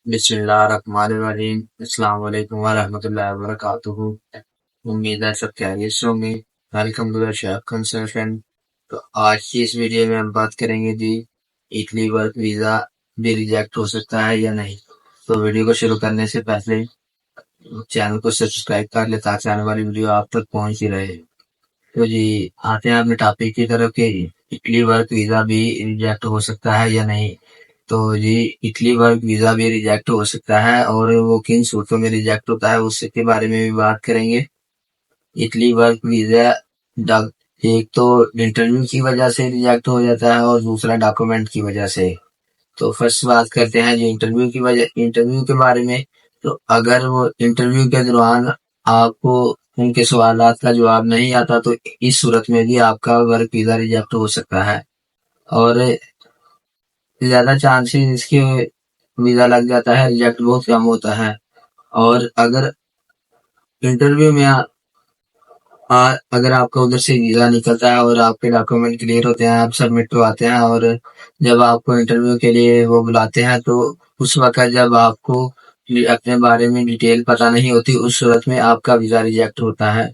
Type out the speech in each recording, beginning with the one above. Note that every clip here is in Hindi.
बिस्मिल्लाहिर्रहमानिर्रहीम। अस्सलाम वालेकुम वरहमतुल्लाहि वबरकातुहू। उम्मीद है सब खैरियत से होंगे। Welcome to the chef consultant. तो आज की इस वीडियो में हम बात करेंगे जी, इटली वर्क वीजा भी रिजेक्ट हो सकता है या नहीं। तो वीडियो को शुरू करने से पहले चैनल को सब्सक्राइब कर ले ताकि आने वाली वीडियो आप तक पहुंच ही रहे। तो जी, आते हैं अपने टॉपिक की तरफ कि इटली वर्क वीजा भी रिजेक्ट हो सकता है या नहीं। तो जी, इटली वर्क वीजा भी रिजेक्ट हो सकता है और वो किन सूरतों में रिजेक्ट होता है उसके बारे में भी बात करेंगे। इटली वर्क वीजा एक तो इंटरव्यू की वजह से रिजेक्ट हो जाता है और दूसरा डॉक्यूमेंट की वजह से। तो फर्स्ट बात करते हैं जो इंटरव्यू के बारे में। तो अगर वो इंटरव्यू के दौरान आपको उनके सवालात का जवाब नहीं आता तो इस सूरत में भी आपका वर्क वीजा रिजेक्ट हो सकता है और ज्यादा चांसेस इसके वीजा लग जाता है, रिजेक्ट बहुत कम होता है। और अगर इंटरव्यू में अगर आपका उधर से वीजा निकलता है और आपके डॉक्यूमेंट क्लियर होते हैं, आप सबमिट करवाते हैं और जब आपको इंटरव्यू के लिए वो बुलाते हैं तो उस वक्त जब आपको अपने बारे में डिटेल पता नहीं होती उस सूरत में आपका वीजा रिजेक्ट होता है।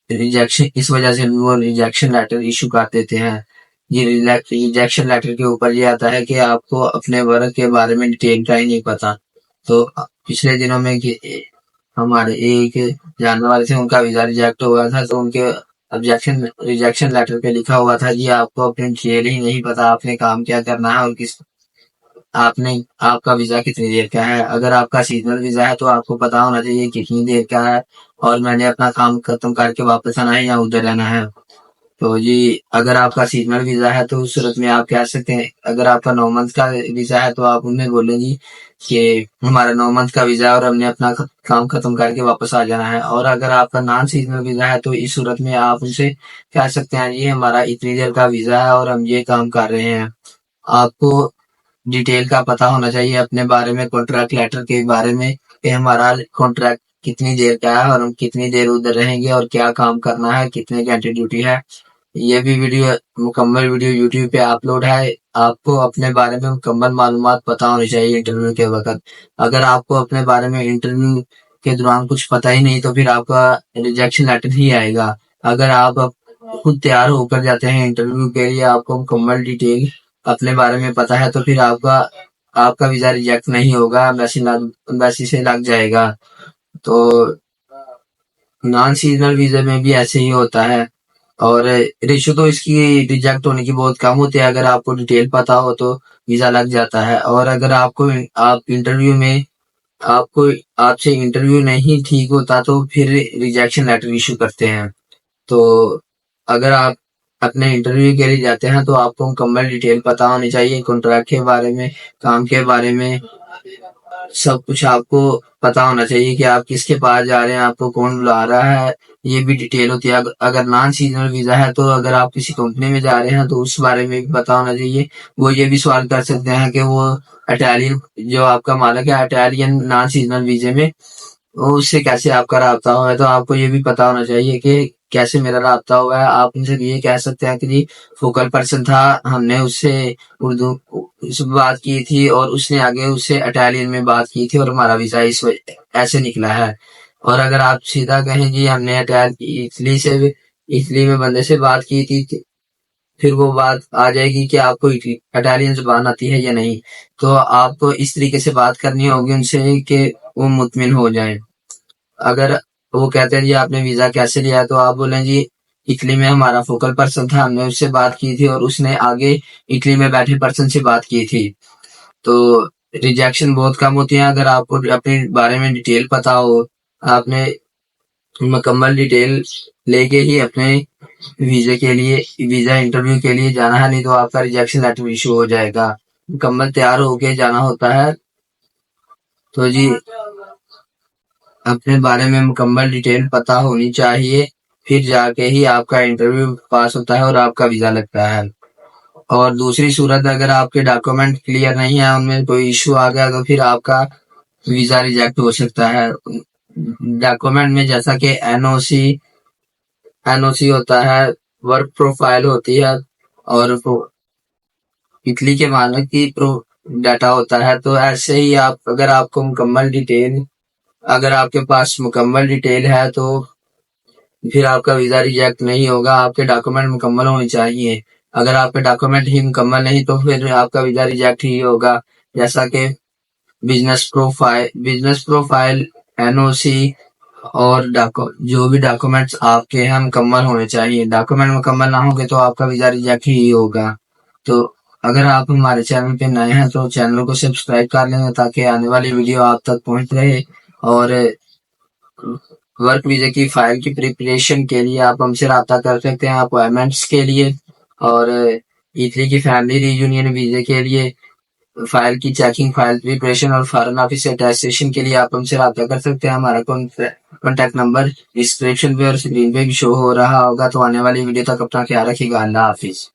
रिजेक्शन इस वजह से वो रिजेक्शन लेटर इशू कर देते हैं। ये रिजेक्शन लेटर के ऊपर ये आता है कि आपको अपने वर्क के बारे में डिटेल का ही नहीं पता। तो पिछले दिनों में हमारे एक जानने वाले थे, उनका वीजा रिजेक्ट हुआ था तो उनके ऑब्जेक्शन रिजेक्शन लेटर पे लिखा हुआ था जी आपको अपनी डिटेल ही नहीं पता, आपने काम क्या करना है और किस आपने आपका वीजा कितनी देर का है। अगर आपका सीजनल वीजा है तो आपको पता होना चाहिए कितनी देर का है और मैंने अपना काम खत्म करके वापस आना है या उधर रहना है। तो जी, अगर आपका सीजनल वीजा है तो उस सूरत में आप कह सकते हैं, अगर आपका 9 मंथ का वीजा है तो आप उन्हें बोलें जी कि हमारा 9 मंथ का वीजा है और हमने अपना काम खत्म करके वापस आ जाना है। और अगर आपका नॉन सीजनल वीजा है तो इस सूरत में आप उनसे कह सकते हैं जी हमारा इतनी देर का वीजा है और हम ये काम कर रहे हैं। आपको डिटेल का पता होना चाहिए अपने बारे में, कॉन्ट्रैक्ट लेटर के बारे में कि हमारा कॉन्ट्रैक्ट कितनी देर का है और हम कितनी देर उधर रहेंगे और क्या काम करना है, कितने घंटे ड्यूटी है। ये भी मुकम्मल वीडियो यूट्यूब पे अपलोड है। आपको अपने बारे में मुकम्मल मालूमात पता होनी चाहिए इंटरव्यू के वक्त। अगर आपको अपने बारे में इंटरव्यू के दौरान कुछ पता ही नहीं तो फिर आपका रिजेक्शन लेटर ही आएगा। अगर आप खुद तैयार होकर जाते हैं इंटरव्यू के लिए, आपको मुकम्मल डिटेल अपने बारे में पता है तो फिर आपका आपका वीजा रिजेक्ट नहीं होगा, एम्बेसी से लग जाएगा। तो नॉन सीजनल वीजा में भी ऐसे ही होता है और रेशो तो इसकी रिजेक्ट होने की बहुत कम होती है। अगर आपको डिटेल पता हो तो वीजा लग जाता है और अगर आप इंटरव्यू में आपको आपसे इंटरव्यू नहीं ठीक होता तो फिर रिजेक्शन लेटर इशू करते हैं। तो अगर आप अपने इंटरव्यू के लिए जाते हैं तो आपको मुकम्मल डिटेल पता होनी चाहिए, कॉन्ट्रैक्ट के बारे में, काम के बारे में, सब कुछ आपको पता होना चाहिए कि आप किसके पास जा रहे हैं, आपको कौन बुला रहा है। ये भी डिटेल होती है। अगर नॉन सीजनल वीजा है तो अगर आप किसी कंपनी में जा रहे हैं तो उस बारे में भी पता होना चाहिए। वो ये भी सवाल कर सकते हैं कि वो इटालियन जो आपका मालिक है इटालियन नॉन सीजनल वीजे में, वो उससे कैसे आपका राब्ता हुआ है। तो आपको ये भी पता होना चाहिए कि कैसे मेरा राब्ता हुआ है। आप उनसे ये कह सकते हैं कि जी फोकल पर्सन था, हमने उससे उर्दू से बात की थी और उसने आगे उससे इटालियन में बात की थी और हमारा वीजा ऐसे निकला है। और अगर आप सीधा कहें जी हमने इटली में बंदे से बात की थी, फिर वो बात आ जाएगी कि आपको इटालियन जुबान आती है या नहीं। तो आपको इस तरीके से बात करनी होगी उनसे कि वो मुतमिन हो जाए। अगर वो कहते हैं जी आपने वीजा कैसे लिया तो आप बोलें जी इटली में हमारा फोकल पर्सन था, हमने उससे बात की थी और उसने आगे इटली में बैठे पर्सन से बात की थी। तो रिजेक्शन बहुत कम होती है अगर आपको अपने बारे में डिटेल पता हो। आपने मुकम्मल डिटेल लेके ही अपने वीजा इंटरव्यू के लिए जाना है, नहीं तो आपका रिजेक्शन लेटर इशू हो जाएगा। मुकम्मल तैयार होके जाना होता है। तो जी, अपने बारे में मुकम्मल डिटेल पता होनी चाहिए, फिर जाके ही आपका इंटरव्यू पास होता है और आपका वीजा लगता है। और दूसरी सूरत अगर आपके डॉक्यूमेंट क्लियर नहीं है, उनमें कोई इशू आ गया तो फिर आपका वीजा रिजेक्ट हो सकता है। डॉक्यूमेंट में जैसा कि एनओसी होता है, वर्क प्रोफाइल होती है और इटली के मालिक की डाटा होता है। तो ऐसे ही आप अगर आपको मुकम्मल डिटेल अगर आपके पास मुकम्मल डिटेल है तो फिर आपका वीजा रिजेक्ट नहीं होगा। आपके डॉक्यूमेंट मुकम्मल होने चाहिए। अगर आपके डॉक्यूमेंट ही मुकम्मल नहीं तो फिर आपका वीजा रिजेक्ट ही होगा। जैसा कि बिजनेस प्रोफाइल, एनओसी और जो भी डॉक्यूमेंट्स आपके हैं मुकम्मल होने चाहिए। डॉक्यूमेंट मुकम्मल ना होंगे तो आपका वीजा रिजेक्ट ही होगा। तो अगर आप हमारे चैनल पे नए हैं तो चैनल को सब्सक्राइब कर लें ताकि आने वाली वीडियो आप तक पहुंच रहे। और वर्क वीजा की फाइल की प्रिपरेशन के लिए आप हमसे रब्ता कर सकते हैं अपॉइंटमेंट्स के लिए। और इटली की फैमिली रीयूनियन वीजे के लिए फाइल की चेकिंग, फाइल प्रिपरेशन और फॉरेन ऑफिस अटेस्टेशन के लिए आप हमसे रब्ता कर सकते हैं। हमारा कॉन्टैक्ट नंबर डिस्क्रिप्शन पे और स्क्रीन पे भी शो हो रहा होगा। तो आने वाली वीडियो तक अपना ख्याल रखिएगा। अल्लाह हाफिज।